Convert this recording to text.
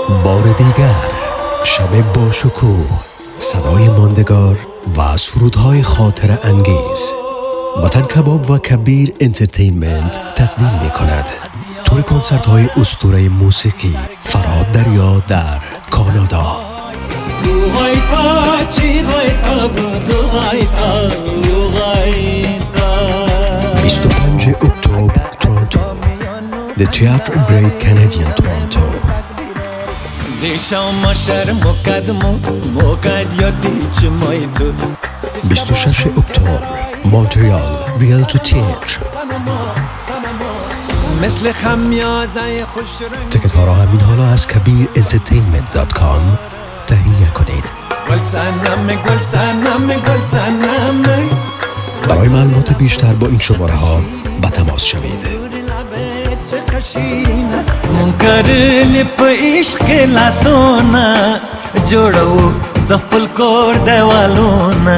بار دیگر شب با شکوه، صدای ماندگار و سرودهای خاطر انگیز. وطن کباب و کبیر انترتینمنت تقدیم می کند تور کنسرت های اسطوره موسیقی فرهاد دریا در کانادا. 25 اکتبر تورنتو، The Theatre Break Canadian Toronto. 26 اکتبر مونترال، ریالتو تیتر. تکت ها را همین حالا از kabirentertainment.com تهیه کنید. برای معلومات بیشتر با این شماره ها با تماس شوید. منکرلی په عشق لاسونه جوړو د خپل کور دیوالونه